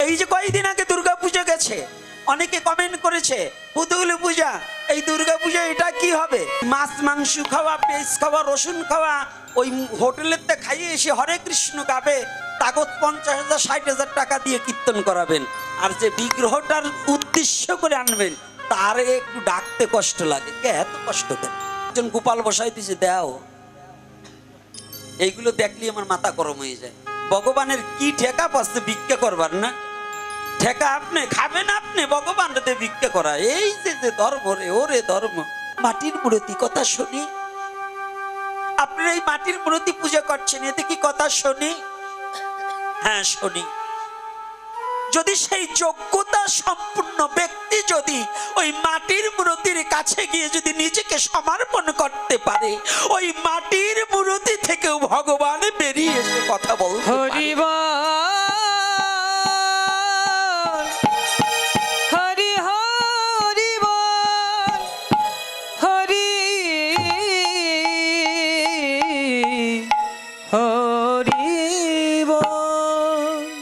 এই যে কয়েকদিন আগে দুর্গা পূজা গেছে, অনেকে কমেন্ট করেছে পুতুল পূজা, এই দুর্গা পূজা এটা কি হবে? মাছ মাংস খাওয়া, পেঁয়াজ খাওয়া, রসুন খাওয়া, ওই হোটেলেতে খাইয়ে এসে হরে কৃষ্ণ গাবে, তাগত 50,000 60,000 টাকা দিয়ে কীর্তন করাবেন, আর যে বিগ্রহটার উদ্দেশ্য করে আনবেন তারে একটু ডাকতে কষ্ট লাগে। কে এত কষ্ট কেন? একজন গোপাল বসাই দিছে দেও, এইগুলো দেখলে আমার মাথা গরম হয়ে যায়। ভগবানের কি ঠেকা পাচ্ছে ভিক্ষা করবার? না ঠেকা আপনি খাবেন, আপনি ভগবান রে ভিক্ষা করা। এই যে যে ধর্ম রে, ওরে ধর্ম, মাটির মূর্তি কথা শুনি। আপনারা এই মাটির মূর্তি পূজা করছেন, এতে কি কথা শুনি? হ্যাঁ শুনি। যদি সেই যোগ্যতা সম্পূর্ণ ব্যক্তি যদি ওই মাটির মূর্তির কাছে গিয়ে যদি নিজেকে সমর্পণ করতে পারে, ওই মাটির মূর্তি থেকেও ভগবান বেরিয়ে এসে কথা বলতে পারে।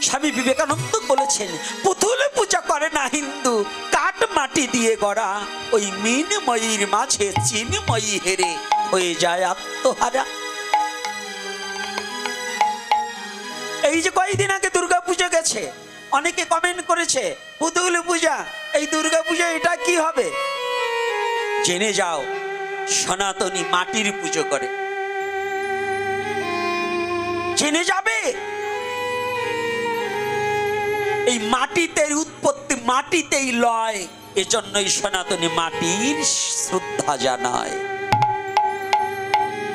স্বামী বিবেকানন্দ বলেছেন, পুতুল পূজা করে না হিন্দু, কাঠ মাটি দিয়ে গড়া, ওই মিনময়ীর মাঝে চিন্ময়ী হেরে হয়ে যায় আত্মহারা। এই যে কয়েকদিন আগে দুর্গা পূজা গেছে, অনেকে কমেন্ট করেছে পুতুল পূজা, এই দুর্গা পূজা এটা কি হবে? জেনে যাও, সনাতনী মাটির পুজো করে। জেনে যাবে, এই মাটিতে উৎপত্তি, মাটিতেই লয়, এজন্যই সনাতনী মাটির শ্রদ্ধা জানায়।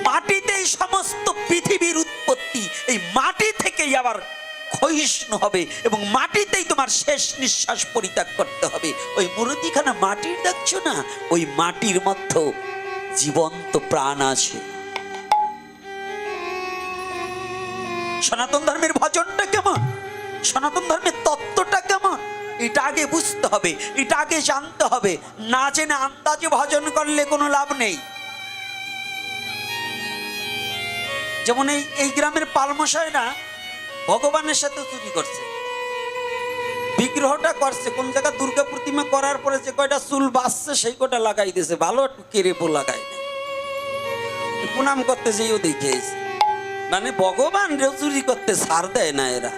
মাটিতেই সমস্ত পৃথিবীর উৎপত্তি, এই মাটি থেকেই আবার ক্ষয়িষ্ণু হবে এবং মাটিতেই তোমার শেষ নিঃশ্বাস পরিত্যাগ করতে হবে। ওই মূর্তিখানা মাটির দেখছো না, ওই মাটির মধ্যে জীবন্ত প্রাণ আছে। সনাতন ধর্মের ভজনটা কেমন, সনাতন ধর্মের তত্ত্বটা কেমন, এটা আগে বুঝতে হবে, এটা আগে জানতে হবে। না জেনে আন্দাজে ভজন করলে কোনো লাভ নেই। যেমন এই গ্রামের পালমশাই না ভগবানের সাথে চুরি করছে, বিগ্রহটা করছে কোন জায়গা দুর্গা প্রতিমা করার পরে যে কয়টা চুল বাঁচছে সেই কটা লাগাই দিয়েছে, ভালো একটু কেরেপো লাগাই প্রণাম করতে যেও দেখেছে। মানে ভগবান চুরি করতে ছাড় দেয় না এরা।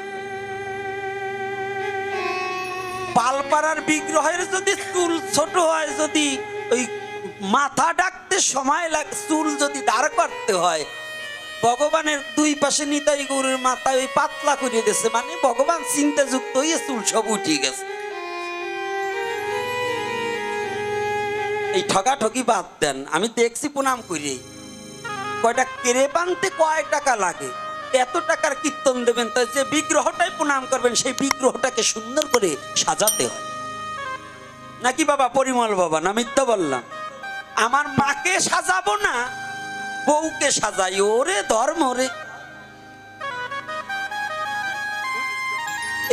পালপাড়ার বিগ্রহের যদি চুল ছোট হয়, যদি ওই মাথা ডাকতে সময় লাগে, চুল যদি দাঁড় করতে হয়, ভগবানের দুই পাশে নিতাই গরুর মাথায় ওই পাতলা করে দিয়েছে, মানে ভগবান চিন্তা যুক্ত হয়ে চুল সব উঠে গেছে। এই ঠকাঠকি বাদ দেন, আমি দেখছি প্রণাম করি, কয়টা কেড়ে পানতে কয় টাকা লাগে, এত টাকার কীর্তন দেবেন, তাই যে বিগ্রহটাই প্রণাম করবেন সেই বিগ্রহটাকে সুন্দর করে সাজাতে হয় নাকি বাবা? পরিমল বাবা না মিথ্যা বললাম? আমার মাকে সাজাবো না, বউকে সাজাই, ওরে ধর্ম রে।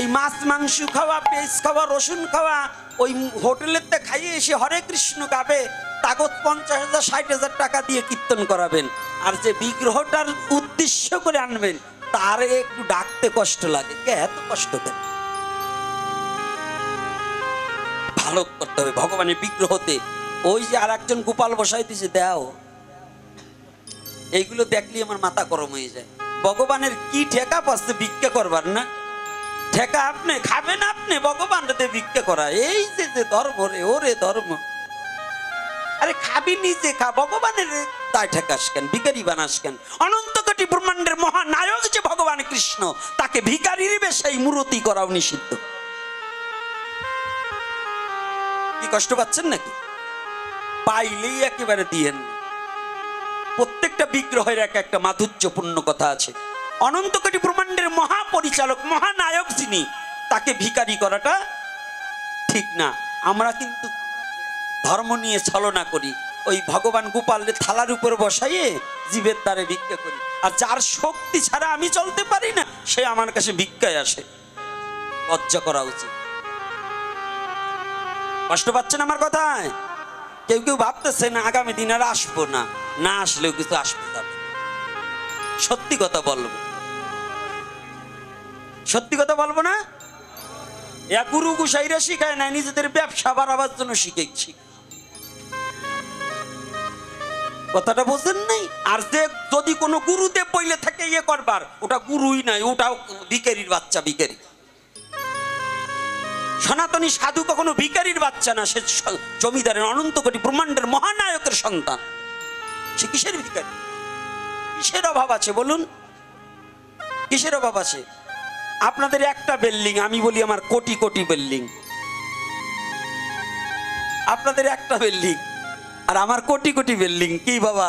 এই মাছ মাংস খাওয়া, পেঁয়াজ খাওয়া, রসুন খাওয়া, ওই হোটেলেতে খাইয়ে এসে হরে কৃষ্ণ গাবে, তাগত 50,000 60,000 টাকা দিয়ে কীর্তন করাবেন, আর যে বিগ্রহটার উদ্দেশ্য করে আনবেন তারে একটু ডাকতে কষ্ট লাগে। কে এত কষ্ট কেন? ভালো করতে হবে ভগবানের বিগ্রহতে। ওই যে আর একজন গোপাল বসাই দিছে দেও, এইগুলো দেখলে আমার মাথা গরম হয়ে যায়। ভগবানের কি ঠেকা পাচ্ছে ভিক্ষা করবার? না ঠেকা আপনি খাবেন, আপনি ভগবান রে ভিক্ষা করা। এই যে যে ধর্ম রে, ওরে ধর্ম, আরে খাবি নিজে খা, ভগবানের তাই ঠেকাস কেন, ভিখারি বানাস কেন? অনন্ত কোটি ব্রহ্মাণ্ডের মহানায়ক যে ভগবান কৃষ্ণ, তাকে ভিখারির বেশাই মূর্তি করাও নিষিদ্ধ। কি কষ্ট পাচ্ছেন নাকি? পাইলেই একেবারে দিয়েন। প্রত্যেকটা বিগ্রহের এক একটা মাধুর্যপূর্ণ কথা আছে। অনন্ত কোটি ব্রহ্মাণ্ডের মহাপরিচালক, মহানায়ক যিনি, তাকে ভিখারি করাটা ঠিক না। আমরা কিন্তু ধর্ম নিয়ে ছলনা করি, ওই ভগবান গোপালের থালার উপর বসাইয়ে জীবের দ্বারে ভিক্ষা করি, আর যার শক্তি ছাড়া আমি চলতে পারি না সে আমার কাছে ভিক্ষায় আসে। লজ্জা করা উচিত। কষ্ট পাচ্ছেন আমার কথায়? কেউ কেউ ভাবতেছেন আগামী দিন আর আসবো না, না আসলেও কিছু আসবে যাবে। সত্যি কথা বলবো, সত্যি কথা বলবো না, এক গুরু গুসাইরা শিখায় না, নিজেদের ব্যবসা বাড়াবার জন্য শিখেছি। কথাটা বোঝেন নাই? আর যে যদি কোনো গুরুদেব বইলে থাকে ইয়ে করবার, ওটা গুরুই নাই, ওটাও ভিখারির বাচ্চা। ভিখারি সনাতনী সাধু কখনো ভিখারির বাচ্চা না, সে জমিদারের অনন্ত কোটি ব্রহ্মাণ্ডের মহানায়কের সন্তান। সে কিসের ভিখারি? কিসের অভাব আছে বলুন? কিসের অভাব আছে? আপনাদের একটা বিল্ডিং, আমি বলি আমার কোটি কোটি বিল্ডিং। আপনাদের একটা বিল্ডিং আর আমার কোটি কোটি বিল্ডিং। কি বাবা,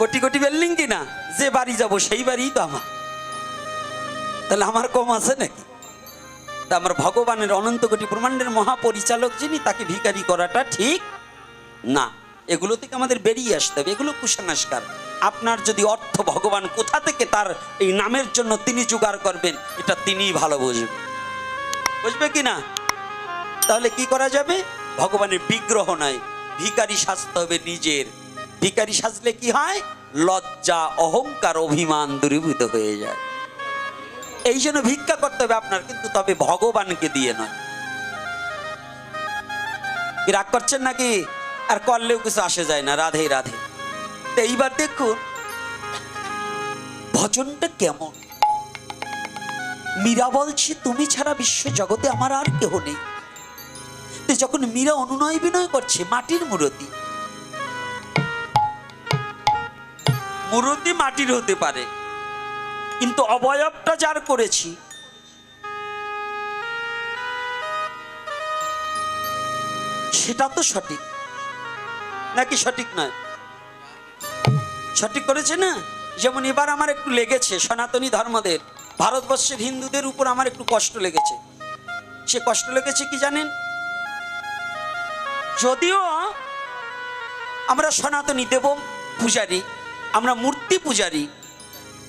কোটি কোটি বিল্ডিং কি না? যে বাড়ি যাব সেই বাড়িই তো আমার। তাহলে আমার কম আছে নাকি? তা আমার ভগবানের অনন্ত কোটি ব্রহ্মাণ্ডের মহাপরিচালক যিনি, তাকে ভিখারি করাটা ঠিক না। এগুলো থেকে আমাদের বেরিয়ে আসতে হবে। এগুলো কুসংস্কার। আপনার যদি অর্থ ভগবান কোথা থেকে তার এই নামের জন্য তিনি জোগাড় করবেন, এটা তিনিই ভালো বুঝবে। বুঝবে কি না? তাহলে কি করা যাবে? ভগবানের বিগ্রহ নয়, ভিখারি সাজতে হবে নিজের। ভিখারি সাজলে কি হয়? লজ্জা, অহংকার, অভিমান দূরীভূত হয়ে যায়। এই জন্য ভিক্ষা করতে হবে আপনার, কিন্তু তবে ভগবানকে দিয়ে নয়। কি রাগ করছেন নাকি? আর করলেও কিছু আসে যায় না। রাধে রাধে। এইবার দেখুন ভজনটা কেমন। মীরা বলছে তুমি ছাড়া বিশ্ব জগতে আমার আর কেহ নেই। তো যখন মীরা অনুনয় বিনয় করছে, মাটির মূর্তি, মূর্তি মাটির হতে পারে, কিন্তু অবয়বটা যার করেছি সেটা তো সঠিক নাকি সঠিক নয়? সঠিক করেছে না? যেমন এবার আমার একটু লেগেছে সনাতনী ধর্মদের, ভারতবর্ষের হিন্দুদের উপর আমার একটু কষ্ট লেগেছে। সে কষ্ট লেগেছে কি জানেন? যদিও আমরা সনাতনী দেব পূজারী, আমরা মূর্তি পূজারী,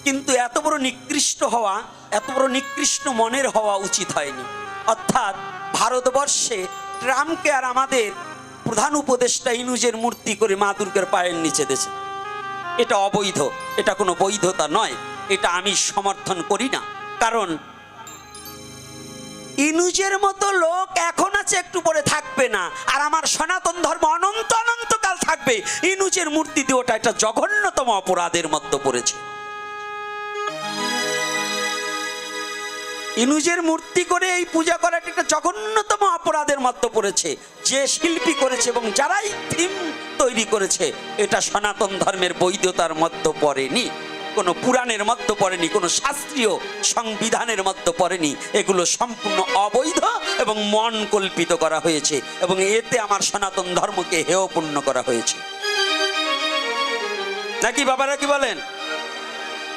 কিন্তু এত বড় নিকৃষ্ট হওয়া, এত বড় নিকৃষ্ট মনের হওয়া উচিত হয়নি। অর্থাৎ ভারতবর্ষে ট্রাম্পকে আর আমাদের প্রধান উপদেষ্টা ইনুজের মূর্তি করে মা দুর্গার পায়ের নিচে দিয়েছে। এটা অবৈধ, এটা কোনো বৈধতা নয়, এটা আমি সমর্থন করি না। কারণ ইনুজের মতো লোক এখন আছে, একটু পরে থাকবে না। আর আমার সনাতন ধর্ম অনন্ত অনন্তকাল থাকবে। ইনুজের মূর্তি দিয়ে ওটা একটা জঘন্যতম অপরাধের মধ্যে পড়েছে। ইনুজের মূর্তি করে এই পূজা করাটা একটা জঘন্যতম অপরাধের মধ্যে পড়েছে। যে শিল্পী করেছে এবং যারাই থিম তৈরি করেছে, এটা সনাতন ধর্মের বৈধতার মধ্যে পড়েনি, কোনো পুরাণের মধ্যে পড়েনি, কোনো শাস্ত্রীয় সংবিধানের মধ্যে পড়েনি। এগুলো সম্পূর্ণ অবৈধ এবং মন কল্পিত করা হয়েছে, এবং এতে আমার সনাতন ধর্মকে হেয়পূর্ণ করা হয়েছে। নাকি বাবারা কি বলেন?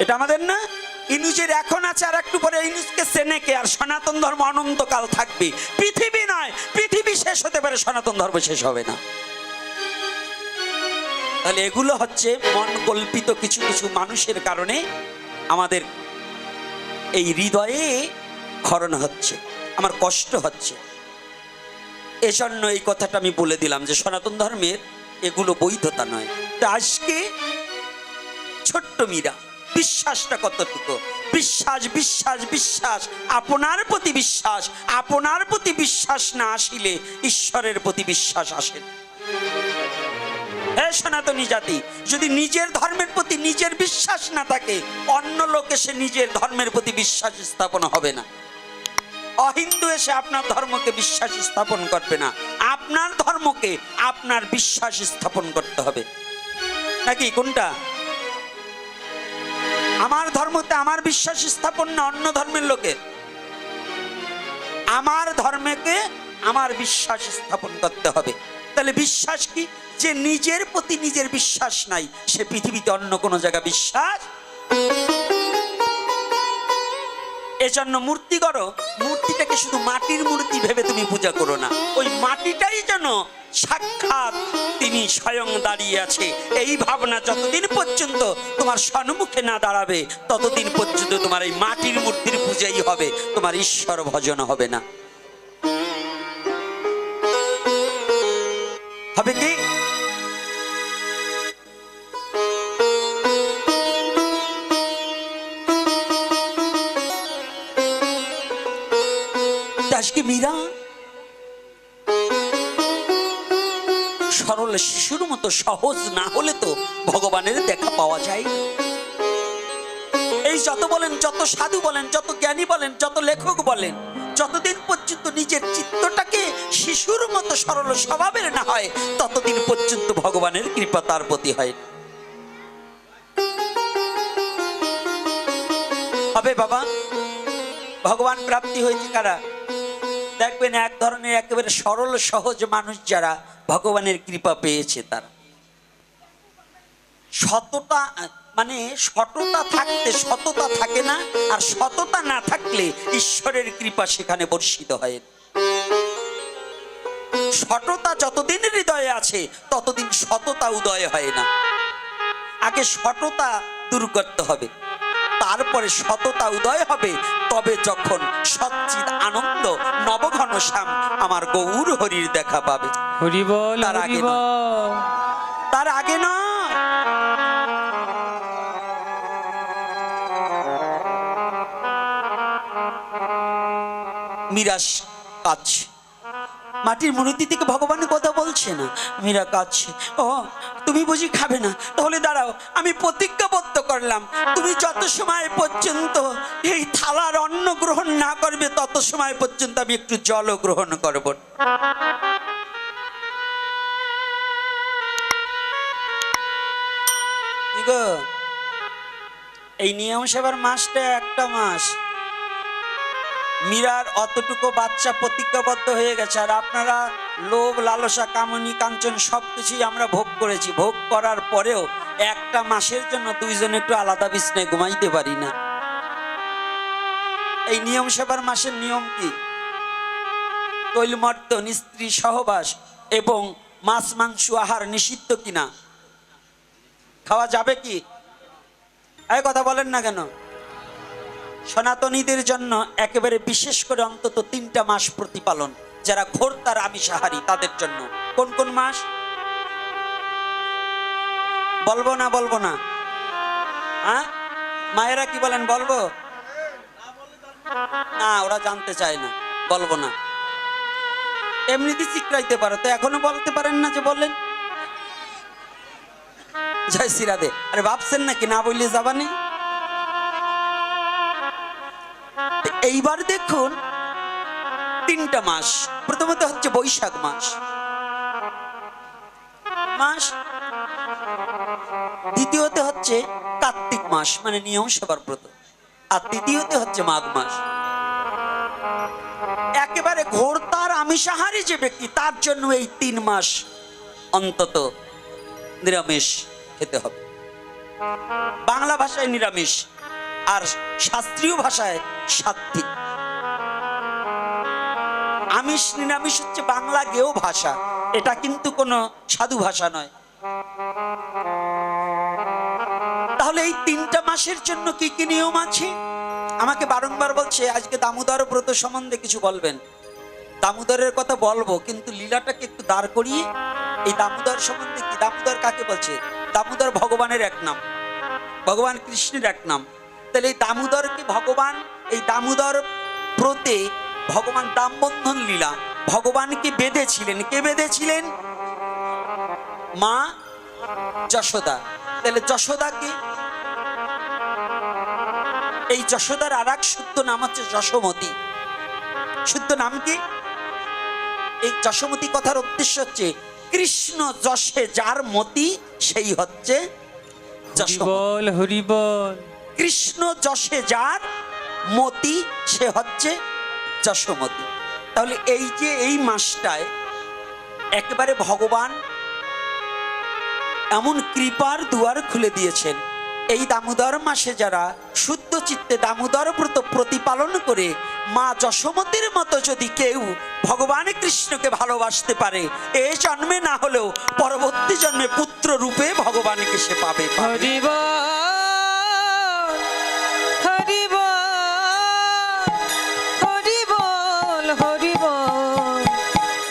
এটা আমাদের না? ইনুজের এখন আছে, আর একটু পরে ইনুজকে সেনেকে, আর সনাতন ধর্ম অনন্তকাল থাকবে। পৃথিবী নয়, পৃথিবী শেষ হতে পারে, সনাতন ধর্ম শেষ হবে না। তাহলে এগুলো হচ্ছে মন কল্পিত কিছু কিছু মানুষের কারণে আমাদের এই হৃদয়ে ক্ষরণ হচ্ছে, আমার কষ্ট হচ্ছে। এজন্য এই কথাটা আমি বলে দিলাম যে সনাতন ধর্মের এগুলো বৈধতা নয়। তা আজকে ছোট্ট মীরা, বিশ্বাসটা কতটুকু? বিশ্বাস বিশ্বাস বিশ্বাস, আপনার প্রতি বিশ্বাস। আপনার প্রতি বিশ্বাস না আসিলে ঈশ্বরের প্রতি বিশ্বাস আসে। হে সনাতনী জাতি, যদি নিজের ধর্মের প্রতি নিজের বিশ্বাস না থাকে, অন্য লোক এসে নিজের ধর্মের প্রতি বিশ্বাস স্থাপন হবে না। অহিন্দু এসে আপনার ধর্মকে বিশ্বাস স্থাপন করবে না। আপনার ধর্মকে আপনার বিশ্বাস স্থাপন করতে হবে। নাকি কোনটা? আমার ধর্মতে আমার বিশ্বাস স্থাপন না অন্য ধর্মের লোকের। আমার ধর্মকে আমার বিশ্বাস স্থাপন করতে হবে। তাহলে বিশ্বাস কি? যে নিজের প্রতি নিজের বিশ্বাস নাই, সে পৃথিবীতে অন্য কোনো জায়গা বিশ্বাস। এজন্য মূর্তি করো, মূর্তিটাকে শুধু মাটির মূর্তি ভেবে তুমি পূজা করো না। ওই মাটিটাই যেন সাক্ষাৎ তিনি স্বয়ং দাঁড়িয়ে আছে, এই ভাবনা যতদিন পর্যন্ত তোমার সম্মুখে না দাঁড়াবে, ততদিন পর্যন্ত তোমার এই মাটির মূর্তির পূজাই হবে, তোমার ঈশ্বর ভজন হবে না। হবে কি? আজকে মীরা লীলা সরল শিশুর মতো সহজ না হলে তো ভগবানের দেখা পাওয়া যায় না। এই যত বলেন, যত সাধু বলেন, যত জ্ঞানী বলেন, যত লেখক বলেন, যতদিন পর্যন্ত নিজের চিত্তটাকে শিশুর মতো সরল স্বভাবের না হয়, ততদিন পর্যন্ত ভগবানের কৃপা তার প্রতি হয় না। হবে বাবা, ভগবান প্রাপ্তি হয়েছে কারা? দেখবেন এক ধরনের একেবারে সরল সহজ মানুষ যারা ভগবানের কৃপা পেয়েছে, তারা সততা মানে সততা থাকতে সততা থাকে না, আর সততা না থাকলে ঈশ্বরের কৃপা সেখানে বর্ষিত হয়। সততা যতদিন হৃদয়ে আছে ততদিন সততা উদয় হয় না। আগে সততা দূর করতে হবে, তারপরে সততা উদয় হবে। তবে যখন সচ্চিদ আনন্দ নবঘন শ্যাম আমার গৌর হরির দেখা পাবে। হরি বল, তার আগে নয়, তার আগে নয়। মীরা কাঁদছে, মাটির মূর্তি থেকে ভগবানের কথা বলছে না, মীরা কাঁদছে। ও তুমি বুঝি খাবে না? তাহলে দাঁড়াও, আমি প্রতিজ্ঞাবদ্ধ করলাম, তুমি যত সময় পর্যন্ত এই থালার অন্ন গ্রহণ না করবে তত সময় পর্যন্ত আমি একটু জল গ্রহণ করব। এই নিয়ম সেবার মাসটা একটা মাস। মীরার অতটুকু বাচ্চা প্রতিজ্ঞাবদ্ধ হয়ে গেছে, আর আপনারা লোভ লালসা কামনী কাঞ্চন সবকিছুই আমরা ভোগ করেছি। ভোগ করার পরেও একটা মাসের জন্য দুইজন একটু আলাদা বিছনায় ঘুমাইতে পারি না। এই নিয়ম সেবার মাসের নিয়ম কি? তৈলমর্দন, স্ত্রী সহবাস এবং মাছ মাংস আহার নিষিদ্ধ কিনা? খাওয়া যাবে কি? এই কথা বলেন না কেন? সনাতনীদের জন্য একেবারে বিশেষ করে অন্তত 3টা মাস প্রতিপালন, যারা ঘোরতার আমিষাহারী তাদের জন্য। কোন কোন মাস বলবো না? বলবো না? হ্যাঁ মায়েরা কি বলেন? বলবো না, ওরা জানতে চায় না, বলবো না। এমনিতে চিকরাইতে পারো তো, এখনো বলতে পারেন না যে বলেন? জয় শ্রীরাধে। আরে ভাবছেন নাকি না বললে যাবানি? এইবার দেখুন 3টা মাস। প্রথমত হচ্ছে বৈশাখ মাস, দ্বিতীয়তে হচ্ছে কার্তিক মাস মানে নিয়ম সেবার ব্রত, আর তৃতীয়তে হচ্ছে মাঘ মাস। একেবারে ঘোরতার আমিষাহারী যে ব্যক্তি তার জন্য এই 3 মাস অন্তত নিরামিষ খেতে হবে। বাংলা ভাষায় নিরামিষ, আর শাস্ত্রীয় ভাষায় সাত্ত্বিক। আমিষ নিরামিষ হচ্ছে বাংলা গেয় ভাষা, এটা কিন্তু কোনো সাধু ভাষা নয়। তাহলে এই 3টা মাসের জন্য কি কি নিয়ম আছে? আমাকে বারংবার বলছে আজকে দামোদর ব্রত সম্বন্ধে কিছু বলবেন। দামোদরের কথা বলবো, কিন্তু লীলাটাকে একটু দাঁড় করিয়ে এই দামোদর সম্বন্ধে কি, দামোদর কাকে বলছে? দামোদর ভগবানের এক নাম, ভগবান কৃষ্ণের এক নাম। তাহলে এই দামোদরকে ভগবান, এই দামোদর ব্রতে ভগবান দামবন্ধন লীলা ভগবানকে বেঁধেছিলেন। কে বেঁধেছিলেন? মা যশোদা। তাহলে যশোদাকে, এই যশোদার আর এক শুদ্ধ নাম হচ্ছে যশোমতী। শুদ্ধ নাম কি? এই যশোমতী কথার উদ্দেশ্য হচ্ছে কৃষ্ণ যশে যার মতি সেই হচ্ছে যশোমতী। হরি বল। কৃষ্ণ যশে যার মতি সে হচ্ছে যশোমতী। তাহলে এই যে এই মাসটায় একেবারে ভগবান এমন কৃপার দুয়ার খুলে দিয়েছেন। এই দামোদর মাসে যারা শুদ্ধ চিত্তে দামোদর ব্রত প্রতিপালন করে মা যশোমতীর মতো যদি কেউ ভগবান কৃষ্ণকে ভালোবাসতে পারে, এই জন্মে না হলেও পরবর্তী জন্মে পুত্র রূপে ভগবানকে সে পাবে। হরি বল, হরি বল, হরি বল, হরি বল,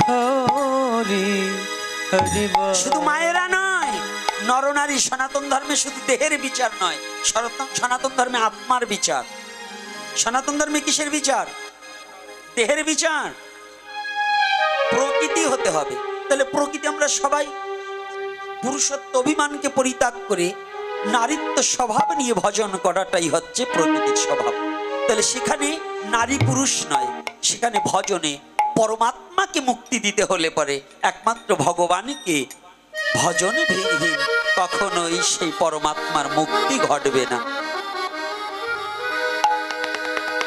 হরি হরি বল। শুধু মায়েরা নয়, নরনারী। সনাতন ধর্মে শুধু দেহের বিচার নয়, সনাতন ধর্মে আত্মার বিচার। সনাতন ধর্মে কিসের বিচার? দেহের বিচার। প্রকৃতি হতে হবে। তাহলে প্রকৃতি আমরা সবাই পুরুষত্ব অভিমানকে পরিত্যাগ করে নারীত্ব স্বভাব নিয়ে ভজন করাটাই হচ্ছে প্রকৃতির স্বভাব। তাহলে সেখানে নারী পুরুষ নয়, সেখানে ভজনে পরমাত্মাকে মুক্তি দিতে হলে পরে একমাত্র ভগবানকে ভজন ভেঙে কখনোই সেই পরমাত্মার মুক্তি ঘটবে না।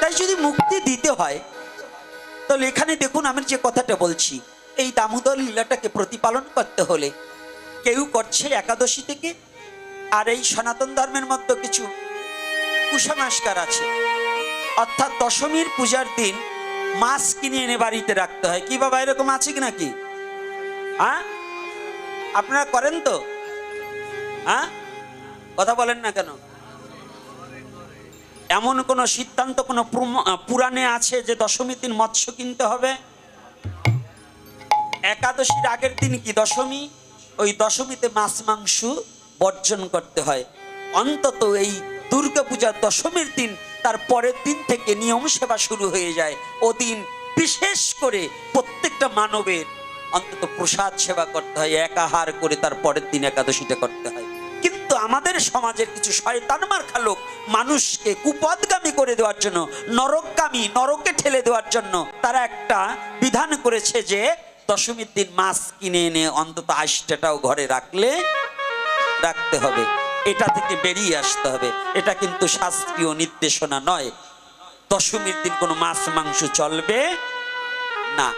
তাই যদি মুক্তি দিতে হয় তাহলে এখানে দেখুন আমি যে কথাটা বলছি, এই দামোদর লীলাটাকে প্রতিপালন করতে হলে কেউ করছে একাদশী থেকে, আর এই সনাতন ধর্মের মধ্যে কিছু কুসংস্কার আছে, অর্থাৎ দশমীর পূজার দিন মাছ কিনে এনে বাড়িতে রাখতে হয়। কি বাবা এরকম আছে কি নাকি? হ্যাঁ, আপনারা করেন তো? হ্যাঁ, কথা বলেন না কেন? এমন কোন সিদ্ধান্ত কোন পুরাণে আছে যে দশমীর দিন মৎস্য কিনতে হবে? একাদশীর আগের দিন কি দশমী, ওই দশমীতে মাছ মাংস বর্জন করতে হয়। অন্তত এই দুর্গা পূজার দশমীর দিন তার পরের দিন থেকে নিয়ম সেবা শুরু হয়ে যায়। ওদিন বিশেষ করে প্রত্যেকটা মানবের অন্তত প্রসাদ সেবা করতে হয়, একাহার করে তার পরের দিন একাদশীটা করতে হয়। কিন্তু আমাদের সমাজের কিছু শয়তান মার্কা লোক মানুষকে কুপথগামী করে দেওয়ার জন্য, নরকগামী, নরকে ঠেলে দেওয়ার জন্য তারা একটা বিধান করেছে যে দশমীর দিন মাছ কিনে এনে অন্তত ৮টাটাও ঘরে রাখতে হবে। এটা থেকে বেরিয়ে আসতে হবে। এটা কিন্তু শাস্ত্রীয় নির্দেশনা নয়। দশমীর দিন কোনো মাছ মাংস চলবে না।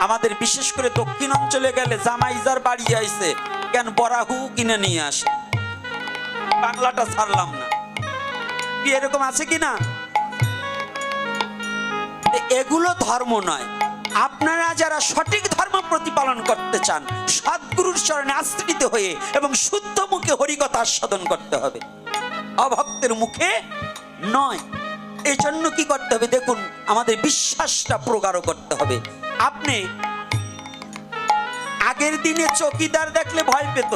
আমাদের বিশেষ করে দক্ষিণ অঞ্চলে গেলে জামাইজার বাড়ি আইছে কেন বরাহু কিনে নিয়ে আসে, বাংলাটা ছাড়লাম না, কি এরকম আছে কি না? এগুলো ধর্ম নয়। আপনারা যারা সঠিক ধর্ম প্রতিপালন করতে চান, সদ্গুরুর চরণে আশ্রিত হয়ে এবং শুদ্ধ মুখে হরিকথা আস্বাদন করতে হবে, অভক্তের মুখে নয়। এই জন্য কি করতে হবে দেখুন, আমাদের বিশ্বাসটা প্রগাঢ় করতে হবে। আপনি আগের দিনে চকিদার দেখলে ভয় পেত,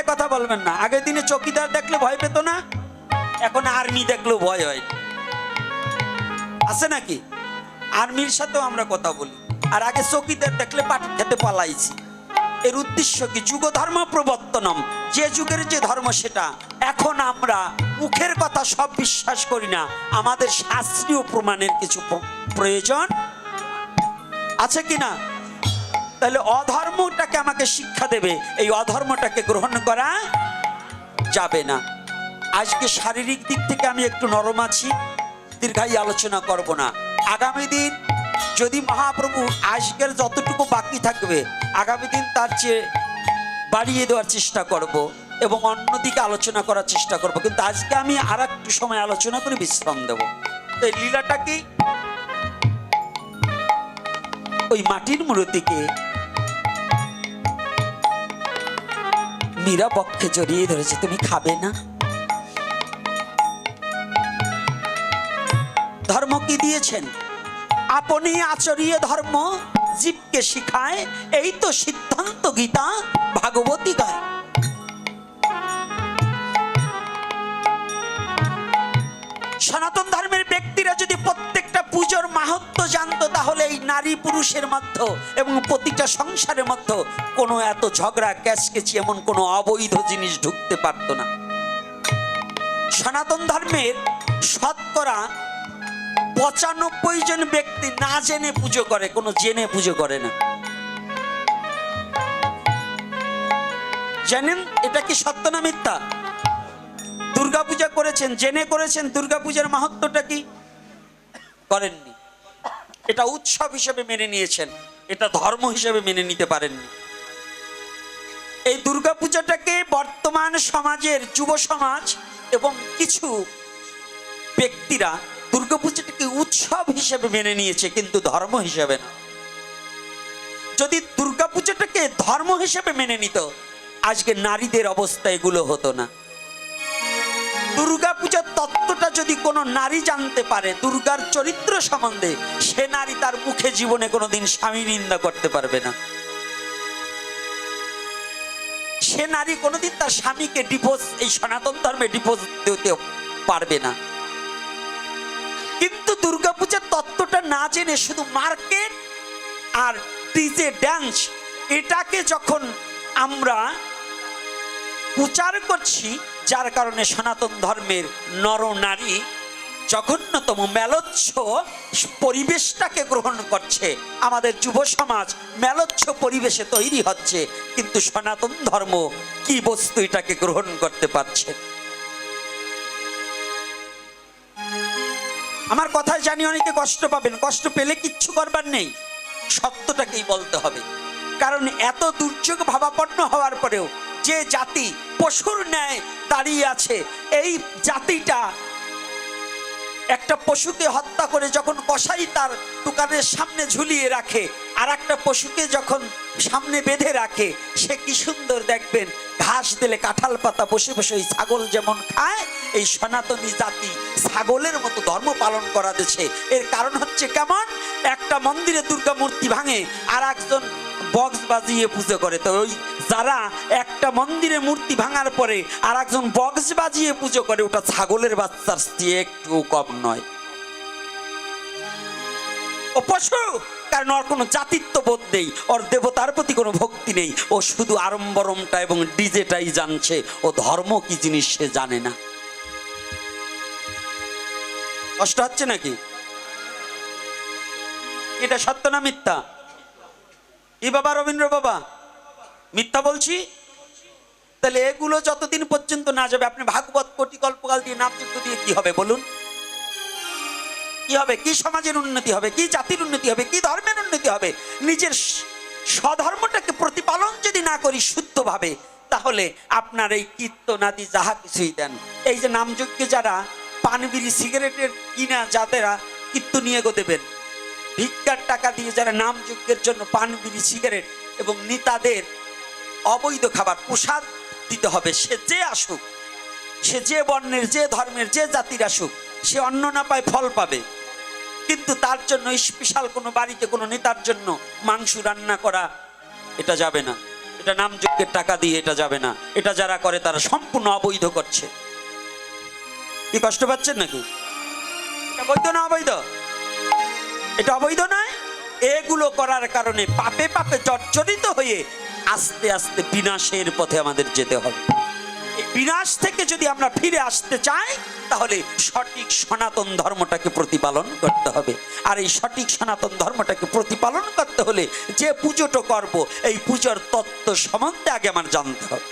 কথা বলবেন না, আগের দিনে চকিদার দেখলে ভয় পেত না, এখন আর্মি দেখলেও ভয় হয়, আছে নাকি? আর্মির সাথেও আমরা কথা বলি, আর আগে চকিদার দেখলে পাট খেতে পালাইছি। এর উদ্দেশ্য কি? যুগ ধর্ম প্রবর্তনম, যে যুগের যে ধর্ম সেটা। এখন আমরা মুখের কথা সব বিশ্বাস করি না, আমাদের শাস্ত্রীয় প্রমাণের কিছু প্রয়োজন আছে কিনা? তাহলে অধর্মটাকে আমাকে শিক্ষা দেবে, এই অধর্মটাকে গ্রহণ করা যাবে না। আজকে শারীরিক দিক থেকে আমি একটু নরম আছি, দীর্ঘায়ী আলোচনা করব না। আগামী দিন যদি মহাপ্রভু আজকের যতটুকু বাকি থাকবে আগামী দিন তার চেয়ে বাড়িয়ে দেওয়ার চেষ্টা করব এবং অন্যদিকে আলোচনা করার চেষ্টা করব। কিন্তু আজকে আমি আর একটু সময় আলোচনা করে বিশ্রাম দেব। তো এই লীলাটা কি? ওই মাটির মূর্তিকে মীরা বক্ষে জড়িয়ে ধরেছে, তুমি খাবে না? ধর্ম কি দিয়েছেন? আপনি আচরিয়ে ধর্ম জীবকে শিখায়, এই তো সিদ্ধান্ত গীতা ভাগবতী গায়। সনাতন ধর্মের ব্যক্তিরা যদি প্রত্যেকটা পুজোর মাহাত্ম্য জানতো তাহলে এই নারী পুরুষের মধ্যে এবং প্রতিটা সংসারের মধ্যে কোনো এত ঝগড়া ক্যাচকেচি এমন কোনো অবৈধ জিনিস ঢুকতে পারতো না। সনাতন ধর্মের শতকরা ৯৫ জন ব্যক্তি না জেনে পুজো করে, কোনো জেনে পুজো করে না। জানেন এটা কি সত্য না মিথ্যা? দুর্গাপূজা করেছেন, জেনে করেছেন, দুর্গাপূজার মাহাত্ম্যটা কি করেননি। এটা উৎসব হিসেবে মেনে নিয়েছেন, এটা ধর্ম হিসেবে মেনে নিতে পারেননি। এই দুর্গাপূজাটাকে বর্তমান সমাজের যুব সমাজ এবং কিছু ব্যক্তিরা দুর্গাপূজাটাকে উৎসব হিসেবে মেনে নিয়েছে, কিন্তু ধর্ম হিসেবে না। যদি দুর্গাপূজাটাকে ধর্ম হিসেবে মেনে নিত আজকে নারীদের অবস্থা এগুলো হতো না। দুর্গাপূজার তত্ত্বটা যদি কোনো নারী জানতে পারে, দুর্গার চরিত্র সম্বন্ধে, সে নারী তার মুখে জীবনে কোনোদিন স্বামী নিন্দা করতে পারবে না। সে নারী কোনোদিন তার স্বামীকে ডিভোর্স, এই সনাতন ধর্মে ডিভোর্স দিতে পারবে না। কিন্তু দুর্গাপূজার তত্ত্বটা না জেনে শুধু মার্কেট আর ডিজে ড্যান্স এটাকে যখন আমরা প্রচার করছি, যার কারণে সনাতন ধর্মের নর নারী জঘন্যতম মেলোচ্ছ পরিবেশটাকে গ্রহণ করছে। আমাদের যুব সমাজ মেলোচ্ছ পরিবেশে তৈরি হচ্ছে, কিন্তু সনাতন ধর্ম কি বস্তু এটাকে গ্রহণ করতে পারছে। আমার কথায় জানি অনেকে কষ্ট পাবেন, কষ্ট পেলে কিচ্ছু করবার নেই, সত্যটাকেই বলতে হবে। কারণ এত দুর্যোগ ভাবাপন্ন হওয়ার পরেও যে জাতি পশুর ন্যায় দাঁড়িয়ে আছে, এই জাতিটা একটা পশুকে হত্যা করে যখন কসাই তার দোকানের সামনে ঝুলিয়ে রাখে, আর একটা পশুকে যখন সামনে বেঁধে রাখে, সে কি সুন্দর দেখবেন, ঘাস দিলে কাঁঠাল পাতা বসে বসে ওই ছাগল যেমন খায়, এই সনাতনী জাতি ছাগলের মতো ধর্ম পালন করা দিচ্ছে। এর কারণ হচ্ছে কেমন, একটা মন্দিরে দুর্গা মূর্তি ভাঙে আর একজন বক্স বাজিয়ে পুজো করে। তো ওই যারা একটা মন্দিরে মূর্তি ভাঙার পরে আর একজন বক্স বাজিয়ে পুজো করে, ওটা ছাগলের বাচ্চার চেয়ে একটু কম নয়, ও পশু। কারণ ওর কোনো জাতিত্ব বোধ নেই, ওর দেবতার প্রতি কোনো ভক্তি নেই, ও শুধু আড়ম্বরমটা এবং ডিজেটাই জানছে, ও ধর্ম কি জিনিস সে জানে না। কষ্ট হচ্ছে নাকি? এটা সত্য না মিথ্যা? এই বাবা রবীন্দ্র বাবা, মিথ্যা বলছি? তাহলে এগুলো যতদিন পর্যন্ত না যাবে, আপনি ভাগবত কোটি কল্পকাল দিয়ে নামযজ্ঞ দিয়ে কি হবে বলুন? কি হবে? কি সমাজের উন্নতি হবে? কি জাতির উন্নতি হবে? কি ধর্মের উন্নতি হবে? নিজের স্বধর্মটাকে প্রতিপালন যদি না করি শুদ্ধভাবে, তাহলে আপনার এই কীর্তনাদি যাহা কিছুই দেন, এই যে নামযজ্ঞে যারা পান বিড়ি সিগারেটের কিনা যাদেরা কীর্তনীয় দেবেন, ভিক্ষার টাকা দিয়ে যারা নামযজ্ঞের জন্য পান বিড়ি সিগারেট এবং নেতাদের অবৈধ খাবার প্রসাদ দিতে হবে, সে যে আসুক, সে যে বর্ণের, যে ধর্মের, যে জাতির আসুক, সে অন্ন না পায় ফল পাবে। কিন্তু তার জন্য স্পেশাল কোনো বাড়িতে কোনো নেতার জন্য মাংস রান্না করা, এটা যাবে না। এটা নামযজ্ঞের টাকা দিয়ে এটা যাবে না। এটা যারা করে তারা সম্পূর্ণ অবৈধ করছে। কি কষ্ট পাচ্ছেন নাকি? এটা বৈধ না অবৈধ? এটা অবৈধ নয়। এগুলো করার কারণে পাপে পাপে জর্জরিত হয়ে আস্তে আস্তে বিনাশের পথে আমাদের যেতে হবে। এই বিনাশ থেকে যদি আমরা ফিরে আসতে চাই, তাহলে সঠিক সনাতন ধর্মটাকে প্রতিপালন করতে হবে। আর এই সঠিক সনাতন ধর্মটাকে প্রতিপালন করতে হলে যে পুজোটা করব, এই পুজোর তত্ত্ব সম্বন্ধে আগে আমার জানতে হবে।